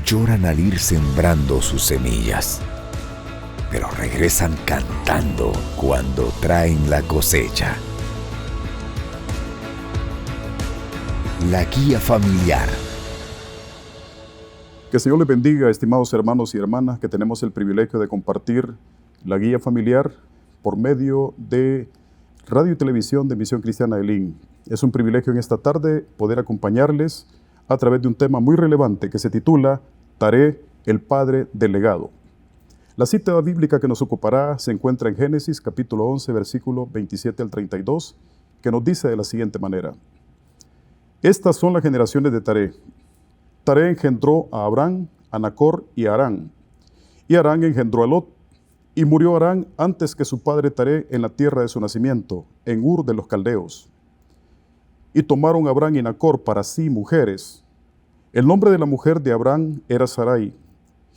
lloran al ir sembrando sus semillas, pero regresan cantando cuando traen la cosecha. La guía familiar. Que el Señor les bendiga, estimados hermanos y hermanas, que tenemos el privilegio de compartir la guía familiar por medio de radio y televisión de Misión Cristiana Elín. Es un privilegio en esta tarde poder acompañarles a través de un tema muy relevante que se titula Taré, el padre del legado. La cita bíblica que nos ocupará se encuentra en Génesis capítulo 11, versículo 27 al 32, que nos dice de la siguiente manera: Estas son las generaciones de Taré. Taré engendró a Abraham, a Nacor y a Harán. Y Harán engendró a Lot. Y murió Harán antes que su padre Taré en la tierra de su nacimiento, en Ur de los Caldeos. Y tomaron Abraham y Nacor para sí mujeres. El nombre de la mujer de Abraham era Sarai,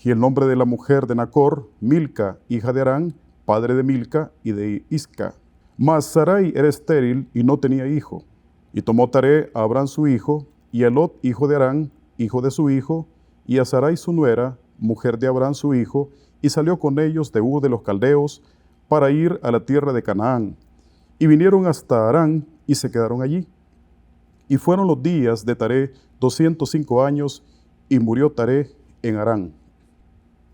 y el nombre de la mujer de Nacor, Milca, hija de Harán, padre de Milca y de Isca. Mas Sarai era estéril y no tenía hijo. Y tomó Taré a Abraham su hijo, y a Lot, hijo de Harán, hijo de su hijo, y a Sarai su nuera, mujer de Abraham su hijo, y salió con ellos de Ur de los Caldeos para ir a la tierra de Canaán. Y vinieron hasta Harán y se quedaron allí. Y fueron los días de Taré 205 años, y murió Taré en Harán.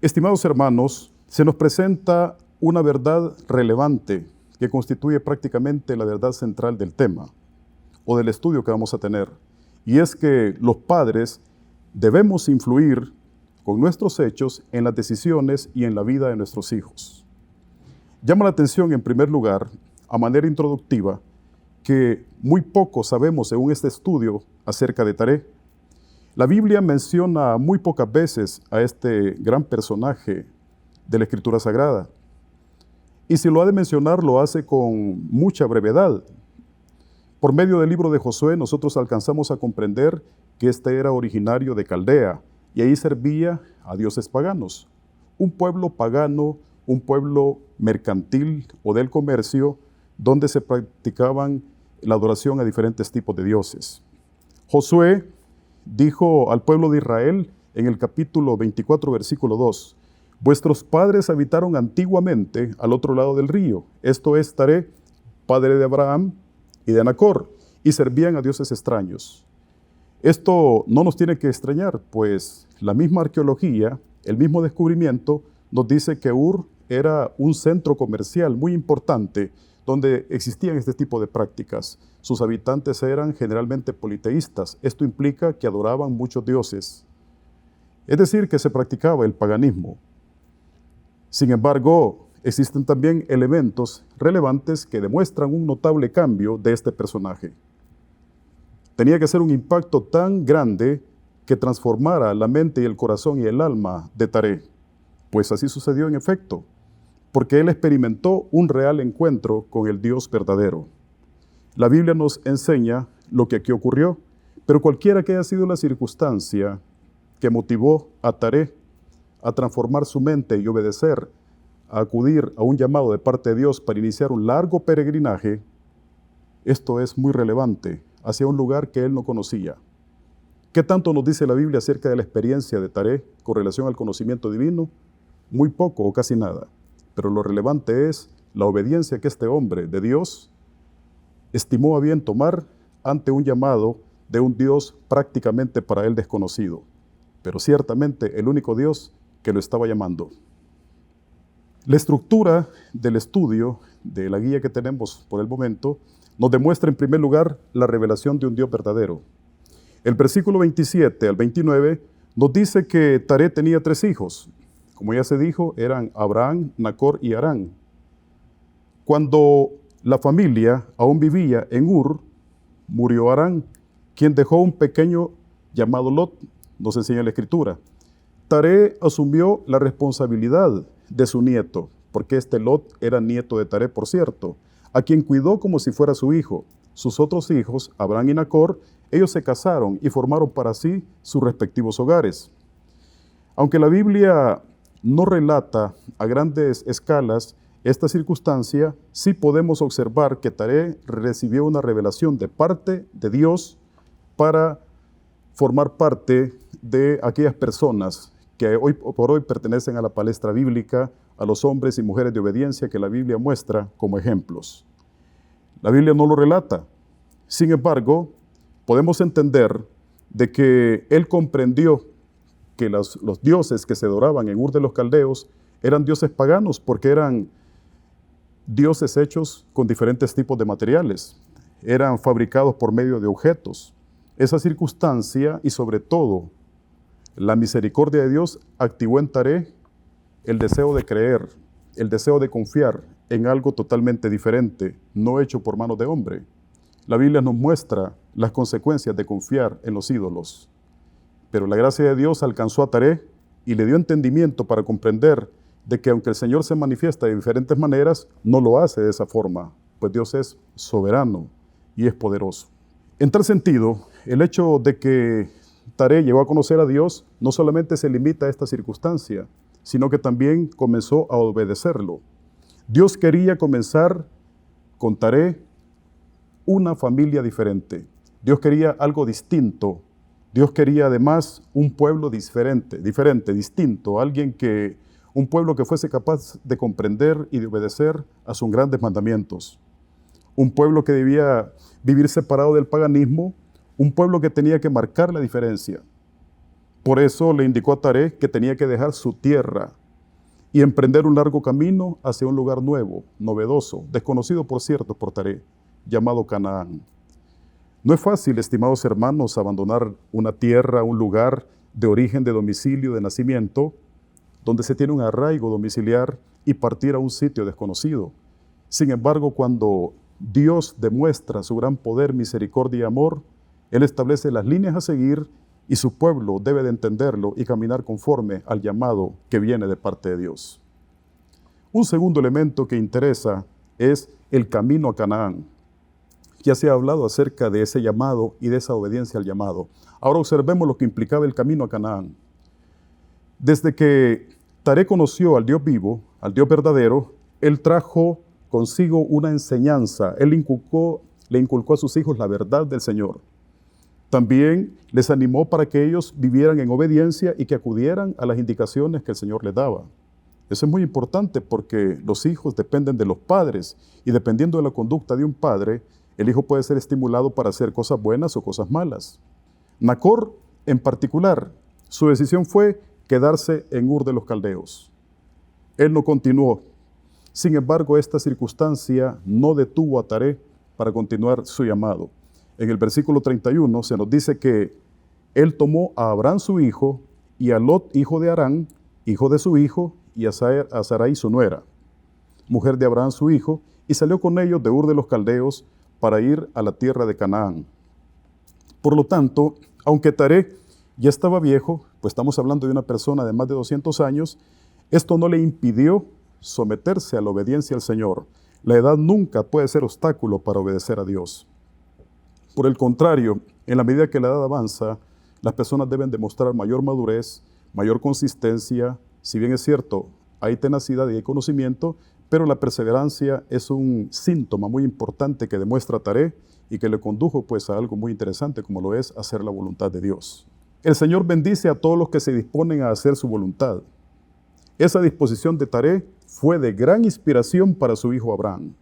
Estimados hermanos, se nos presenta una verdad relevante que constituye prácticamente la verdad central del tema o del estudio que vamos a tener. Y es que los padres debemos influir con nuestros hechos en las decisiones y en la vida de nuestros hijos. Llama la atención, en primer lugar, a manera introductiva, que muy poco sabemos según este estudio acerca de Taré. La Biblia menciona muy pocas veces a este gran personaje de la Escritura Sagrada. Y si lo ha de mencionar, lo hace con mucha brevedad. Por medio del libro de Josué, nosotros alcanzamos a comprender que este era originario de Caldea, y ahí servía a dioses paganos. Un pueblo pagano, un pueblo mercantil o del comercio, donde se practicaban la adoración a diferentes tipos de dioses. Josué dijo al pueblo de Israel en el capítulo 24, versículo 2, Vuestros padres habitaron antiguamente al otro lado del río, esto es Taré, padre de Abraham y de Nacor, y servían a dioses extraños. Esto no nos tiene que extrañar, pues la misma arqueología, el mismo descubrimiento, nos dice que Ur era un centro comercial muy importante donde existían este tipo de prácticas. Sus habitantes eran generalmente politeístas. Esto implica que adoraban muchos dioses. Es decir, que se practicaba el paganismo. Sin embargo, existen también elementos relevantes que demuestran un notable cambio de este personaje. Tenía que ser un impacto tan grande que transformara la mente y el corazón y el alma de Taré. Pues así sucedió en efecto, porque él experimentó un real encuentro con el Dios verdadero. La Biblia nos enseña lo que aquí ocurrió, pero cualquiera que haya sido la circunstancia que motivó a Taré a transformar su mente y obedecer, a acudir a un llamado de parte de Dios para iniciar un largo peregrinaje, esto es muy relevante, hacia un lugar que él no conocía. ¿Qué tanto nos dice la Biblia acerca de la experiencia de Taré con relación al conocimiento divino? Muy poco o casi nada. Pero lo relevante es la obediencia que este hombre de Dios estimó a bien tomar ante un llamado de un Dios prácticamente para él desconocido, pero ciertamente el único Dios que lo estaba llamando. La estructura del estudio, de la guía que tenemos por el momento, nos demuestra en primer lugar la revelación de un Dios verdadero. El versículo 27 al 29 nos dice que Taré tenía 3 hijos. Como ya se dijo, eran Abraham, Nacor y Harán. Cuando la familia aún vivía en Ur, murió Harán, quien dejó un pequeño llamado Lot, nos enseña la Escritura. Taré asumió la responsabilidad de su nieto, porque este Lot era nieto de Taré, por cierto, a quien cuidó como si fuera su hijo. Sus otros hijos, Abraham y Nacor, ellos se casaron y formaron para sí sus respectivos hogares. Aunque la Biblia no relata a grandes escalas esta circunstancia, sí podemos observar que Taré recibió una revelación de parte de Dios para formar parte de aquellas personas que hoy por hoy pertenecen a la palestra bíblica, a los hombres y mujeres de obediencia que la Biblia muestra como ejemplos. La Biblia no lo relata. Sin embargo, podemos entender de que él comprendió que los dioses que se adoraban en Ur de los Caldeos eran dioses paganos porque eran dioses hechos con diferentes tipos de materiales. Eran fabricados por medio de objetos. Esa circunstancia y sobre todo la misericordia de Dios activó en Taré el deseo de creer, el deseo de confiar en algo totalmente diferente, no hecho por manos de hombre. La Biblia nos muestra las consecuencias de confiar en los ídolos. Pero la gracia de Dios alcanzó a Taré y le dio entendimiento para comprender de que aunque el Señor se manifiesta de diferentes maneras, no lo hace de esa forma, pues Dios es soberano y es poderoso. En tal sentido, el hecho de que Taré llegó a conocer a Dios no solamente se limita a esta circunstancia, sino que también comenzó a obedecerlo. Dios quería comenzar con Taré una familia diferente. Dios quería algo distinto. Dios quería además un pueblo diferente, distinto, un pueblo que fuese capaz de comprender y de obedecer a sus grandes mandamientos. Un pueblo que debía vivir separado del paganismo, un pueblo que tenía que marcar la diferencia. Por eso le indicó a Taré que tenía que dejar su tierra y emprender un largo camino hacia un lugar nuevo, novedoso, desconocido por cierto por Taré, llamado Canaán. No es fácil, estimados hermanos, abandonar una tierra, un lugar de origen, de domicilio, de nacimiento, donde se tiene un arraigo domiciliar y partir a un sitio desconocido. Sin embargo, cuando Dios demuestra su gran poder, misericordia y amor, Él establece las líneas a seguir y su pueblo debe de entenderlo y caminar conforme al llamado que viene de parte de Dios. Un segundo elemento que interesa es el camino a Canaán. Ya se ha hablado acerca de ese llamado y de esa obediencia al llamado. Ahora observemos lo que implicaba el camino a Canaán. Desde que Taré conoció al Dios vivo, al Dios verdadero, él trajo consigo una enseñanza. Él le inculcó a sus hijos la verdad del Señor. También les animó para que ellos vivieran en obediencia y que acudieran a las indicaciones que el Señor les daba. Eso es muy importante porque los hijos dependen de los padres y dependiendo de la conducta de un padre, el hijo puede ser estimulado para hacer cosas buenas o cosas malas. Nacor, en particular, su decisión fue quedarse en Ur de los Caldeos. Él no continuó. Sin embargo, esta circunstancia no detuvo a Taré para continuar su llamado. En el versículo 31 se nos dice que él tomó a Abraham su hijo y a Lot, hijo de Harán, hijo de su hijo, y a Sarai su nuera, mujer de Abraham su hijo, y salió con ellos de Ur de los Caldeos para ir a la tierra de Canaán. Por lo tanto, aunque Taré ya estaba viejo, pues estamos hablando de una persona de más de 200 años, esto no le impidió someterse a la obediencia al Señor. La edad nunca puede ser obstáculo para obedecer a Dios. Por el contrario, en la medida que la edad avanza, las personas deben demostrar mayor madurez, mayor consistencia. Si bien es cierto, hay tenacidad y hay conocimiento, pero la perseverancia es un síntoma muy importante que demuestra Taré y que le condujo pues a algo muy interesante como lo es hacer la voluntad de Dios. El Señor bendice a todos los que se disponen a hacer su voluntad. Esa disposición de Taré fue de gran inspiración para su hijo Abraham.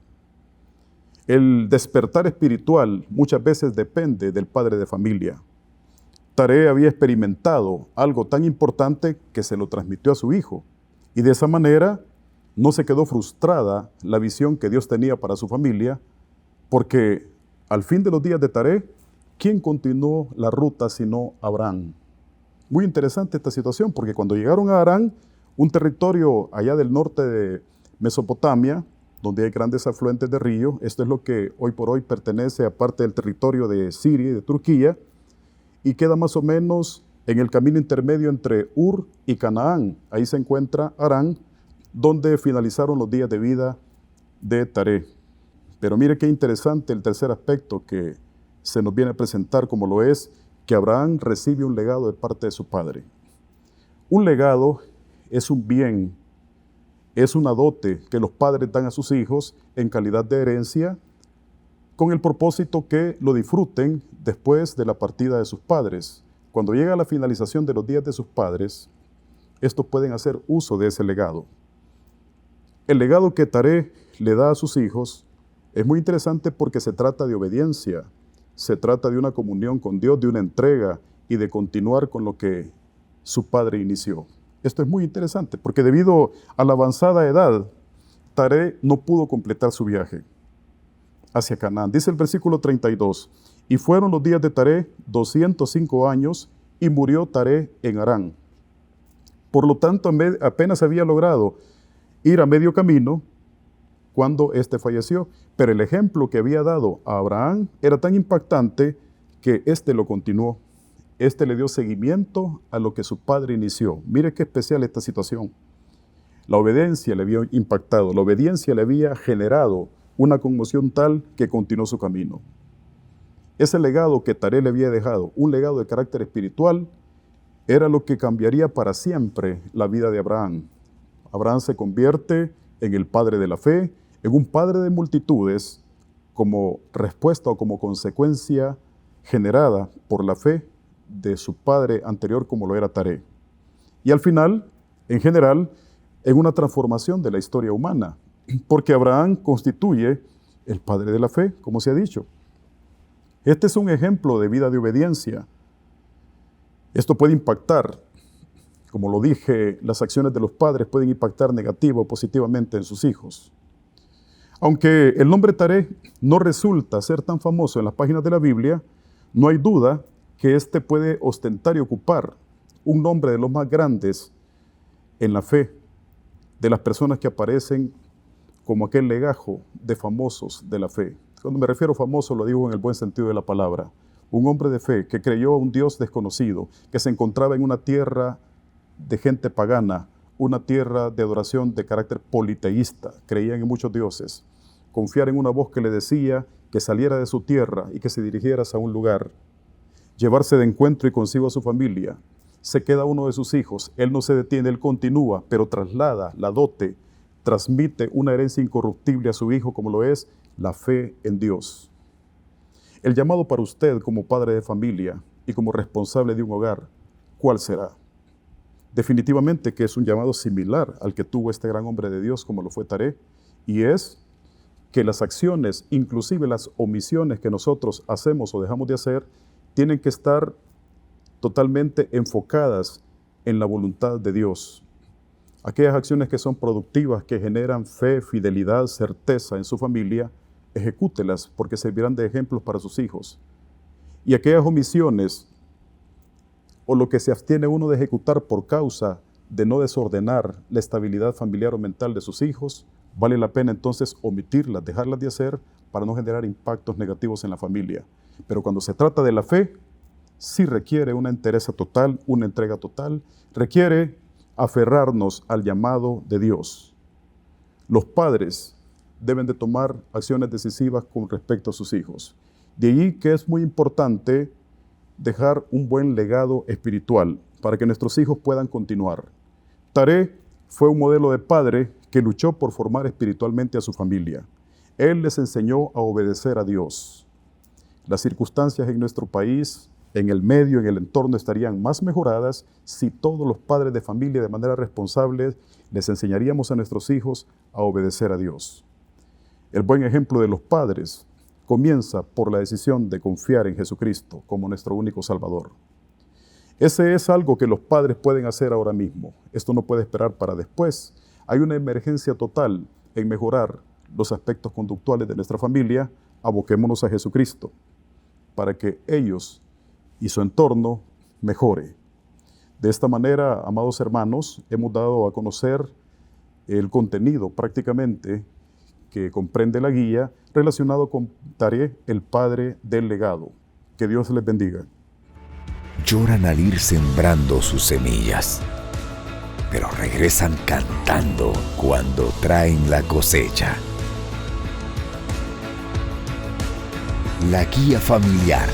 El despertar espiritual muchas veces depende del padre de familia. Taré había experimentado algo tan importante que se lo transmitió a su hijo. Y de esa manera no se quedó frustrada la visión que Dios tenía para su familia, porque al fin de los días de Taré, ¿quién continuó la ruta sino Abraham? Muy interesante esta situación, porque cuando llegaron a Harán, un territorio allá del norte de Mesopotamia, donde hay grandes afluentes de río, esto es lo que hoy por hoy pertenece a parte del territorio de Siria y de Turquía, y queda más o menos en el camino intermedio entre Ur y Canaán. Ahí se encuentra Harán, donde finalizaron los días de vida de Taré. Pero mire qué interesante el tercer aspecto que se nos viene a presentar, como lo es que Abraham recibe un legado de parte de su padre. Un legado es un bien, es una dote que los padres dan a sus hijos en calidad de herencia, con el propósito que lo disfruten después de la partida de sus padres. cuando llega la finalización de los días de sus padres, estos pueden hacer uso de ese legado. El legado que Taré le da a sus hijos es muy interesante porque se trata de obediencia, se trata de una comunión con Dios, de una entrega y de continuar con lo que su padre inició. Esto es muy interesante porque debido a la avanzada edad, Taré no pudo completar su viaje hacia Canaán. Dice el versículo 32, y fueron los días de Taré 205 años y murió Taré en Harán. Por lo tanto, apenas había logrado ir a medio camino cuando éste falleció. Pero el ejemplo que había dado a Abraham era tan impactante que éste lo continuó. Éste le dio seguimiento a lo que su padre inició. Mire qué especial esta situación. La obediencia le había impactado, la obediencia le había generado una conmoción tal que continuó su camino. Ese legado que Taré le había dejado, un legado de carácter espiritual, era lo que cambiaría para siempre la vida de Abraham. Abraham se convierte en el padre de la fe, en un padre de multitudes, como respuesta o como consecuencia generada por la fe de su padre anterior como lo era Taré. Y al final, en general, en una transformación de la historia humana, porque Abraham constituye el padre de la fe, como se ha dicho. Este es un ejemplo de vida de obediencia. Esto puede impactar, como lo dije, las acciones de los padres pueden impactar negativo o positivamente en sus hijos. Aunque el nombre Taré no resulta ser tan famoso en las páginas de la Biblia, no hay duda que este puede ostentar y ocupar un nombre de los más grandes en la fe, de las personas que aparecen como aquel legajo de famosos de la fe. Cuando me refiero a famoso, lo digo en el buen sentido de la palabra. Un hombre de fe que creyó a un Dios desconocido, que se encontraba en una tierra de gente pagana, una tierra de adoración de carácter politeísta, creían en muchos dioses. Confiar en una voz que le decía que saliera de su tierra y que se dirigiera a un lugar. Llevarse de encuentro y consigo a su familia. Se queda uno de sus hijos, él no se detiene, él continúa, pero traslada la dote, transmite una herencia incorruptible a su hijo como lo es la fe en Dios. El llamado para usted como padre de familia y como responsable de un hogar, ¿cuál será? Definitivamente que es un llamado similar al que tuvo este gran hombre de Dios como lo fue Taré, y es que las acciones, inclusive las omisiones que nosotros hacemos o dejamos de hacer, tienen que estar totalmente enfocadas en la voluntad de Dios. Aquellas acciones que son productivas, que generan fe, fidelidad, certeza en su familia, ejecútelas porque servirán de ejemplos para sus hijos. Y aquellas omisiones o lo que se abstiene uno de ejecutar por causa de no desordenar la estabilidad familiar o mental de sus hijos, vale la pena entonces omitirlas, dejarlas de hacer para no generar impactos negativos en la familia. Pero cuando se trata de la fe, sí requiere una entereza total, una entrega total, requiere aferrarnos al llamado de Dios. Los padres deben de tomar acciones decisivas con respecto a sus hijos. De allí que es muy importante dejar un buen legado espiritual para que nuestros hijos puedan continuar. Taré fue un modelo de padre que luchó por formar espiritualmente a su familia. Él les enseñó a obedecer a Dios. Las circunstancias en nuestro país, en el medio, en el entorno, estarían más mejoradas si todos los padres de familia de manera responsable les enseñaríamos a nuestros hijos a obedecer a Dios. El buen ejemplo de los padres comienza por la decisión de confiar en Jesucristo como nuestro único Salvador. Ese es algo que los padres pueden hacer ahora mismo. Esto no puede esperar para después. Hay una emergencia total en mejorar los aspectos conductuales de nuestra familia. Aboquémonos a Jesucristo para que ellos y su entorno mejore. De esta manera, amados hermanos, hemos dado a conocer el contenido prácticamente que comprende la guía relacionado con Taré, el padre del legado. Que Dios les bendiga. Lloran al ir sembrando sus semillas, pero regresan cantando cuando traen la cosecha. La guía familiar.